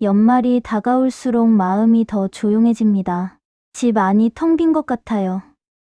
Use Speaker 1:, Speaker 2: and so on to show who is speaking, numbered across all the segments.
Speaker 1: 연말이 다가올수록 마음이 더 조용해집니다. 집 안이 텅 빈 것 같아요.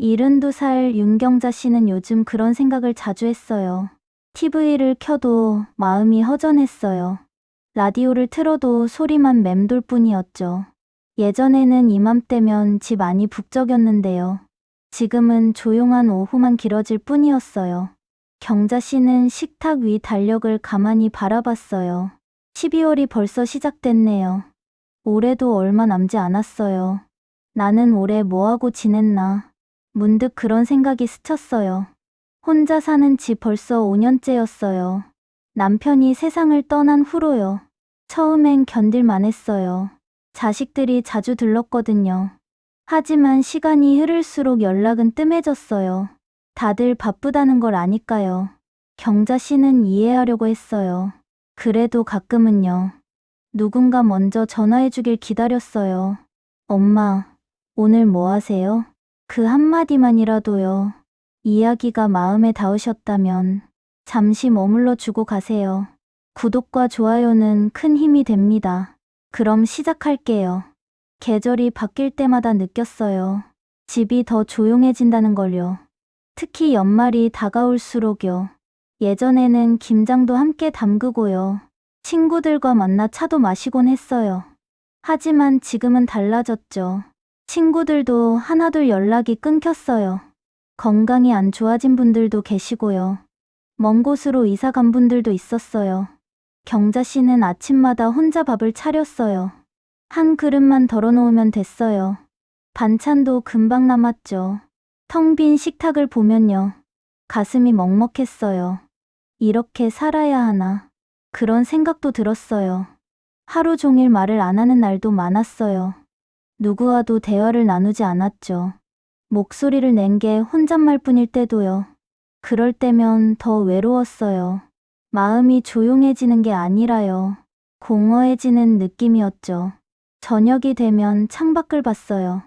Speaker 1: 72살 윤경자 씨는 요즘 그런 생각을 자주 했어요. TV를 켜도 마음이 허전했어요. 라디오를 틀어도 소리만 맴돌 뿐이었죠. 예전에는 이맘때면 집 안이 북적였는데요. 지금은 조용한 오후만 길어질 뿐이었어요. 경자 씨는 식탁 위 달력을 가만히 바라봤어요. 12월이 벌써 시작됐네요. 올해도 얼마 남지 않았어요. 나는 올해 뭐하고 지냈나. 문득 그런 생각이 스쳤어요. 혼자 사는 지 벌써 5년째였어요. 남편이 세상을 떠난 후로요. 처음엔 견딜만 했어요. 자식들이 자주 들렀거든요. 하지만 시간이 흐를수록 연락은 뜸해졌어요. 다들 바쁘다는 걸 아니까요. 경자 씨는 이해하려고 했어요. 그래도 가끔은요. 누군가 먼저 전화해주길 기다렸어요. 엄마, 오늘 뭐 하세요? 그 한마디만이라도요. 이야기가 마음에 닿으셨다면 잠시 머물러 주고 가세요. 구독과 좋아요는 큰 힘이 됩니다. 그럼 시작할게요. 계절이 바뀔 때마다 느꼈어요. 집이 더 조용해진다는 걸요. 특히 연말이 다가올수록요. 예전에는 김장도 함께 담그고요. 친구들과 만나 차도 마시곤 했어요. 하지만 지금은 달라졌죠. 친구들도 하나둘 연락이 끊겼어요. 건강이 안 좋아진 분들도 계시고요. 먼 곳으로 이사 간 분들도 있었어요. 경자 씨는 아침마다 혼자 밥을 차렸어요. 한 그릇만 덜어놓으면 됐어요. 반찬도 금방 남았죠. 텅 빈 식탁을 보면요. 가슴이 먹먹했어요. 이렇게 살아야 하나. 그런 생각도 들었어요. 하루 종일 말을 안 하는 날도 많았어요. 누구와도 대화를 나누지 않았죠. 목소리를 낸 게 혼잣말뿐일 때도요. 그럴 때면 더 외로웠어요. 마음이 조용해지는 게 아니라요. 공허해지는 느낌이었죠. 저녁이 되면 창밖을 봤어요.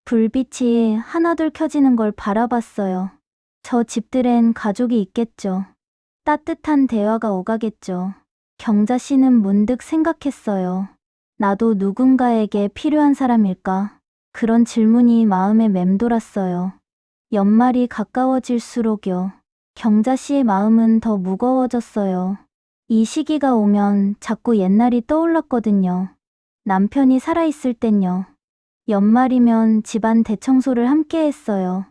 Speaker 1: 불빛이 하나둘 켜지는 걸 바라봤어요. 저 집들엔 가족이 있겠죠. 따뜻한 대화가 오가겠죠. 경자 씨는 문득 생각했어요. 나도 누군가에게 필요한 사람일까? 그런 질문이 마음에 맴돌았어요. 연말이 가까워질수록요. 경자 씨의 마음은 더 무거워졌어요. 이 시기가 오면 자꾸 옛날이 떠올랐거든요. 남편이 살아있을 땐요. 연말이면 집안 대청소를 함께 했어요.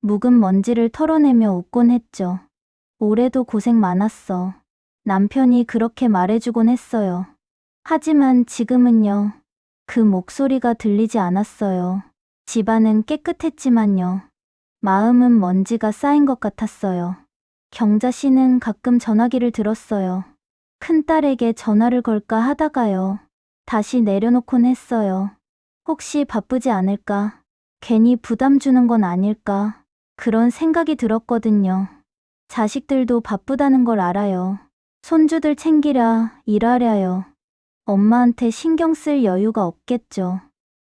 Speaker 1: 묵은 먼지를 털어내며 웃곤 했죠. 올해도 고생 많았어. 남편이 그렇게 말해주곤 했어요. 하지만 지금은요. 그 목소리가 들리지 않았어요. 집안은 깨끗했지만요. 마음은 먼지가 쌓인 것 같았어요. 경자 씨는 가끔 전화기를 들었어요. 큰딸에게 전화를 걸까 하다가요. 다시 내려놓곤 했어요. 혹시 바쁘지 않을까? 괜히 부담 주는 건 아닐까? 그런 생각이 들었거든요. 자식들도 바쁘다는 걸 알아요. 손주들 챙기랴, 일하랴요. 엄마한테 신경 쓸 여유가 없겠죠.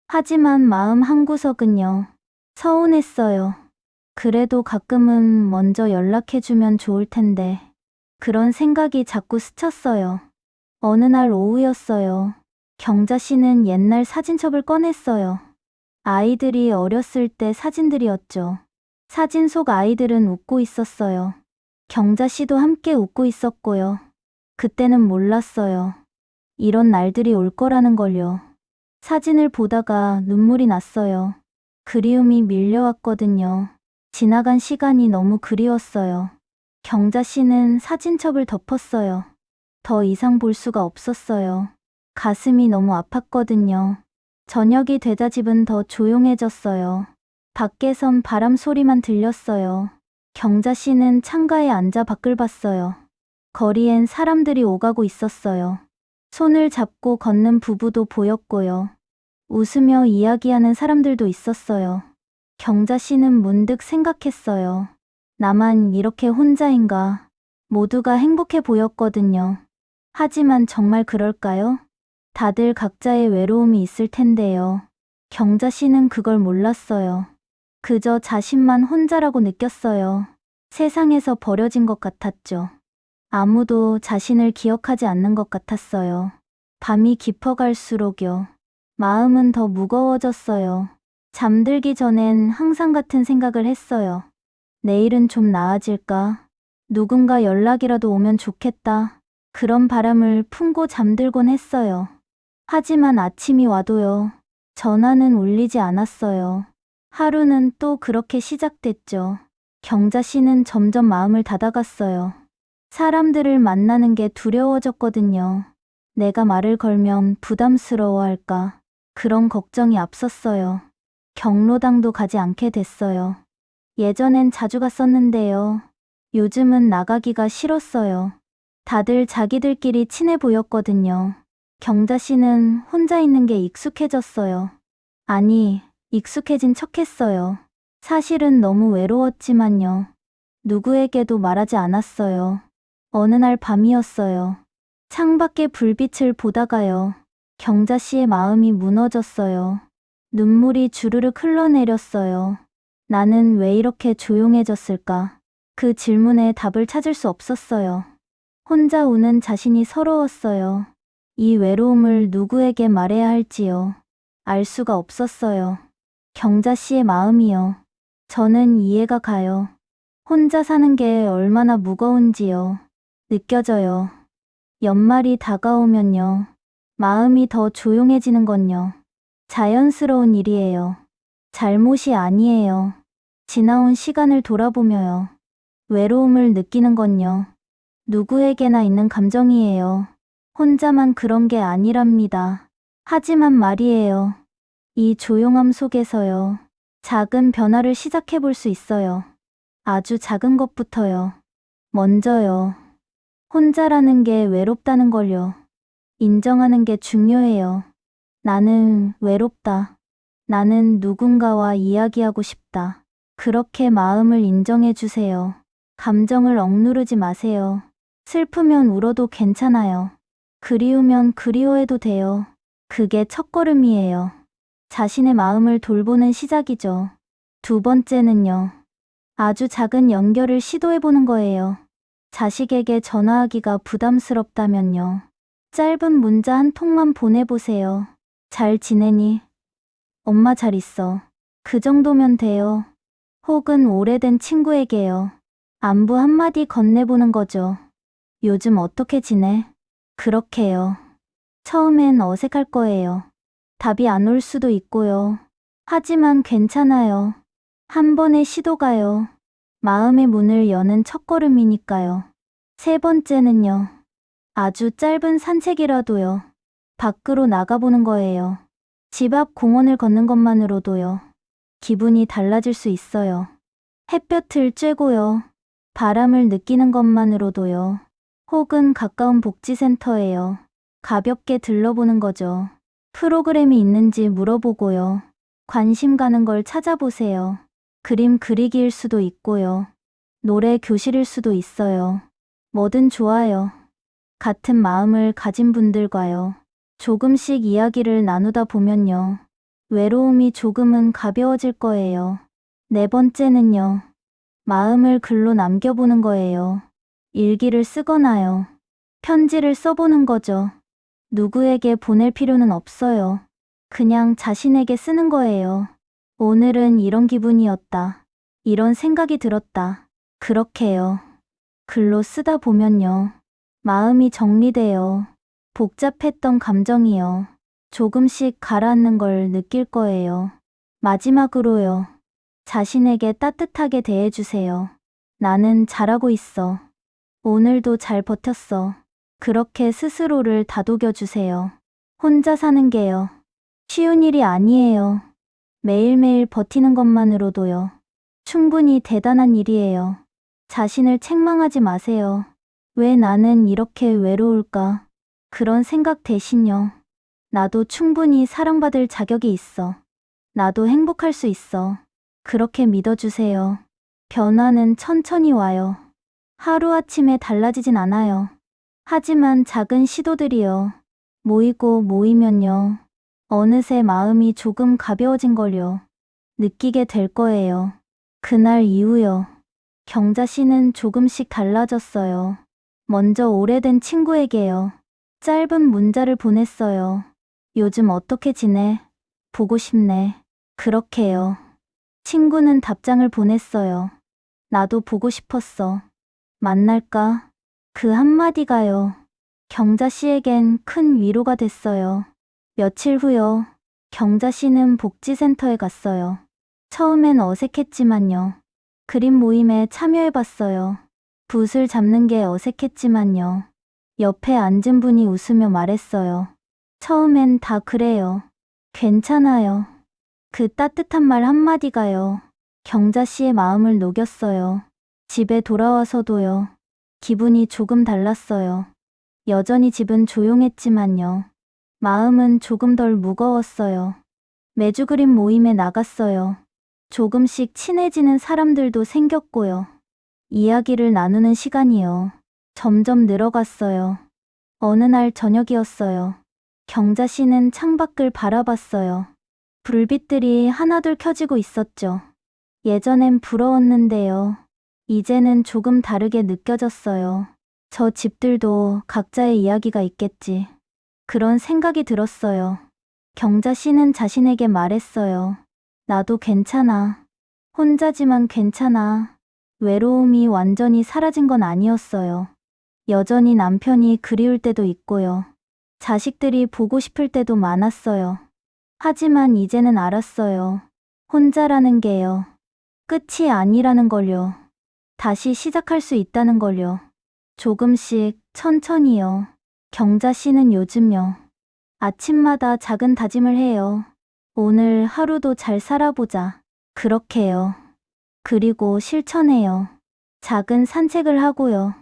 Speaker 1: 하지만 마음 한구석은요. 서운했어요. 그래도 가끔은 먼저 연락해주면 좋을 텐데. 그런 생각이 자꾸 스쳤어요. 어느 날 오후였어요. 경자 씨는 옛날 사진첩을 꺼냈어요. 아이들이 어렸을 때 사진들이었죠. 사진 속 아이들은 웃고 있었어요. 경자 씨도 함께 웃고 있었고요. 그때는 몰랐어요. 이런 날들이 올 거라는 걸요. 사진을 보다가 눈물이 났어요. 그리움이 밀려왔거든요. 지나간 시간이 너무 그리웠어요. 경자 씨는 사진첩을 덮었어요. 더 이상 볼 수가 없었어요. 가슴이 너무 아팠거든요. 저녁이 되자 집은 더 조용해졌어요. 밖에선 바람 소리만 들렸어요. 경자 씨는 창가에 앉아 밖을 봤어요. 거리엔 사람들이 오가고 있었어요. 손을 잡고 걷는 부부도 보였고요. 웃으며 이야기하는 사람들도 있었어요. 경자 씨는 문득 생각했어요. 나만 이렇게 혼자인가? 모두가 행복해 보였거든요. 하지만 정말 그럴까요? 다들 각자의 외로움이 있을 텐데요. 경자 씨는 그걸 몰랐어요. 그저 자신만 혼자라고 느꼈어요. 세상에서 버려진 것 같았죠. 아무도 자신을 기억하지 않는 것 같았어요. 밤이 깊어갈수록요. 마음은 더 무거워졌어요. 잠들기 전엔 항상 같은 생각을 했어요. 내일은 좀 나아질까? 누군가 연락이라도 오면 좋겠다. 그런 바람을 품고 잠들곤 했어요. 하지만 아침이 와도요. 전화는 울리지 않았어요. 하루는 또 그렇게 시작됐죠. 경자 씨는 점점 마음을 닫아갔어요. 사람들을 만나는 게 두려워졌거든요. 내가 말을 걸면 부담스러워할까? 그런 걱정이 앞섰어요. 경로당도 가지 않게 됐어요. 예전엔 자주 갔었는데요. 요즘은 나가기가 싫었어요. 다들 자기들끼리 친해 보였거든요. 경자 씨는 혼자 있는 게 익숙해졌어요. 아니, 익숙해진 척했어요. 사실은 너무 외로웠지만요. 누구에게도 말하지 않았어요. 어느 날 밤이었어요. 창밖의 불빛을 보다가요. 경자 씨의 마음이 무너졌어요. 눈물이 주르륵 흘러내렸어요. 나는 왜 이렇게 조용해졌을까? 그 질문에 답을 찾을 수 없었어요. 혼자 우는 자신이 서러웠어요. 이 외로움을 누구에게 말해야 할지요. 알 수가 없었어요. 경자 씨의 마음이요. 저는 이해가 가요. 혼자 사는 게 얼마나 무거운지요. 느껴져요. 연말이 다가오면요. 마음이 더 조용해지는 건요. 자연스러운 일이에요. 잘못이 아니에요. 지나온 시간을 돌아보며요. 외로움을 느끼는 건요. 누구에게나 있는 감정이에요. 혼자만 그런 게 아니랍니다. 하지만 말이에요. 이 조용함 속에서요. 작은 변화를 시작해 볼 수 있어요. 아주 작은 것부터요. 먼저요. 혼자라는 게 외롭다는 걸요. 인정하는 게 중요해요. 나는 외롭다. 나는 누군가와 이야기하고 싶다. 그렇게 마음을 인정해 주세요. 감정을 억누르지 마세요. 슬프면 울어도 괜찮아요. 그리우면 그리워해도 돼요. 그게 첫걸음이에요. 자신의 마음을 돌보는 시작이죠. 두 번째는요. 아주 작은 연결을 시도해보는 거예요. 자식에게 전화하기가 부담스럽다면요. 짧은 문자 한 통만 보내보세요. 잘 지내니? 엄마 잘 있어. 그 정도면 돼요. 혹은 오래된 친구에게요. 안부 한마디 건네보는 거죠. 요즘 어떻게 지내? 그렇게요. 처음엔 어색할 거예요. 답이 안 올 수도 있고요. 하지만 괜찮아요. 한 번의 시도가요. 마음의 문을 여는 첫걸음이니까요. 세 번째는요. 아주 짧은 산책이라도요. 밖으로 나가보는 거예요. 집 앞 공원을 걷는 것만으로도요. 기분이 달라질 수 있어요. 햇볕을 쬐고요. 바람을 느끼는 것만으로도요. 혹은 가까운 복지센터에요. 가볍게 들러보는 거죠. 프로그램이 있는지 물어보고요. 관심 가는 걸 찾아보세요. 그림 그리기일 수도 있고요. 노래 교실일 수도 있어요. 뭐든 좋아요. 같은 마음을 가진 분들과요. 조금씩 이야기를 나누다 보면요. 외로움이 조금은 가벼워질 거예요. 네 번째는요. 마음을 글로 남겨보는 거예요. 일기를 쓰거나요. 편지를 써보는 거죠. 누구에게 보낼 필요는 없어요. 그냥 자신에게 쓰는 거예요. 오늘은 이런 기분이었다. 이런 생각이 들었다. 그렇게요. 글로 쓰다 보면요. 마음이 정리돼요. 복잡했던 감정이요. 조금씩 가라앉는 걸 느낄 거예요. 마지막으로요. 자신에게 따뜻하게 대해주세요. 나는 잘하고 있어. 오늘도 잘 버텼어. 그렇게 스스로를 다독여주세요. 혼자 사는 게요. 쉬운 일이 아니에요. 매일매일 버티는 것만으로도요. 충분히 대단한 일이에요. 자신을 책망하지 마세요. 왜 나는 이렇게 외로울까? 그런 생각 대신요. 나도 충분히 사랑받을 자격이 있어. 나도 행복할 수 있어. 그렇게 믿어주세요. 변화는 천천히 와요. 하루아침에 달라지진 않아요. 하지만 작은 시도들이요. 모이고 모이면요. 어느새 마음이 조금 가벼워진 걸요. 느끼게 될 거예요. 그날 이후요. 경자 씨는 조금씩 달라졌어요. 먼저 오래된 친구에게요. 짧은 문자를 보냈어요. 요즘 어떻게 지내? 보고 싶네. 그렇게요. 친구는 답장을 보냈어요. 나도 보고 싶었어. 만날까? 그 한마디가요. 경자 씨에겐 큰 위로가 됐어요. 며칠 후요. 경자 씨는 복지센터에 갔어요. 처음엔 어색했지만요. 그림 모임에 참여해봤어요. 붓을 잡는 게 어색했지만요. 옆에 앉은 분이 웃으며 말했어요. 처음엔 다 그래요. 괜찮아요. 그 따뜻한 말 한마디가요. 경자 씨의 마음을 녹였어요. 집에 돌아와서도요. 기분이 조금 달랐어요. 여전히 집은 조용했지만요. 마음은 조금 덜 무거웠어요. 매주 그림 모임에 나갔어요. 조금씩 친해지는 사람들도 생겼고요. 이야기를 나누는 시간이요. 점점 늘어갔어요. 어느 날 저녁이었어요. 경자 씨는 창밖을 바라봤어요. 불빛들이 하나둘 켜지고 있었죠. 예전엔 부러웠는데요. 이제는 조금 다르게 느껴졌어요. 저 집들도 각자의 이야기가 있겠지. 그런 생각이 들었어요. 경자 씨는 자신에게 말했어요. 나도 괜찮아. 혼자지만 괜찮아. 외로움이 완전히 사라진 건 아니었어요. 여전히 남편이 그리울 때도 있고요. 자식들이 보고 싶을 때도 많았어요. 하지만 이제는 알았어요. 혼자라는 게요. 끝이 아니라는 걸요. 다시 시작할 수 있다는 걸요. 조금씩 천천히요. 경자 씨는 요즘요. 아침마다 작은 다짐을 해요. 오늘 하루도 잘 살아보자. 그렇게요. 그리고 실천해요. 작은 산책을 하고요.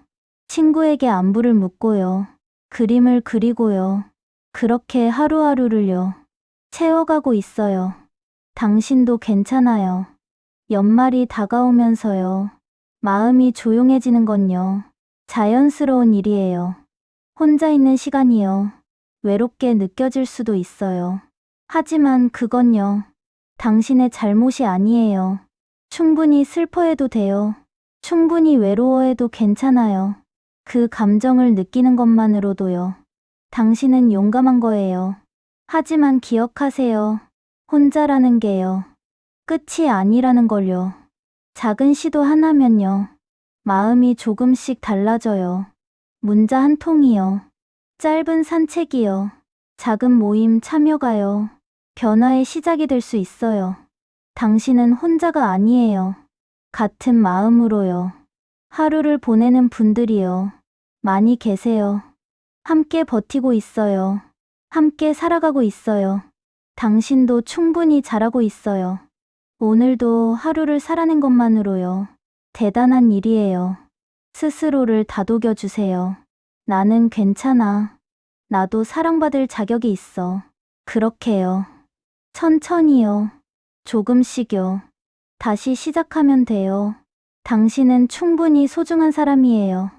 Speaker 1: 친구에게 안부를 묻고요. 그림을 그리고요. 그렇게 하루하루를요. 채워가고 있어요. 당신도 괜찮아요. 연말이 다가오면서요. 마음이 조용해지는 건요. 자연스러운 일이에요. 혼자 있는 시간이요. 외롭게 느껴질 수도 있어요. 하지만 그건요. 당신의 잘못이 아니에요. 충분히 슬퍼해도 돼요. 충분히 외로워해도 괜찮아요. 그 감정을 느끼는 것만으로도요. 당신은 용감한 거예요. 하지만 기억하세요. 혼자라는 게요. 끝이 아니라는 걸요. 작은 시도 하나면요. 마음이 조금씩 달라져요. 문자 한 통이요. 짧은 산책이요. 작은 모임 참여가요. 변화의 시작이 될 수 있어요. 당신은 혼자가 아니에요. 같은 마음으로요. 하루를 보내는 분들이요. 많이 계세요. 함께 버티고 있어요. 함께 살아가고 있어요. 당신도 충분히 잘하고 있어요. 오늘도 하루를 살아낸 것만으로요. 대단한 일이에요. 스스로를 다독여 주세요. 나는 괜찮아. 나도 사랑받을 자격이 있어. 그렇게요. 천천히요. 조금씩요. 다시 시작하면 돼요. 당신은 충분히 소중한 사람이에요.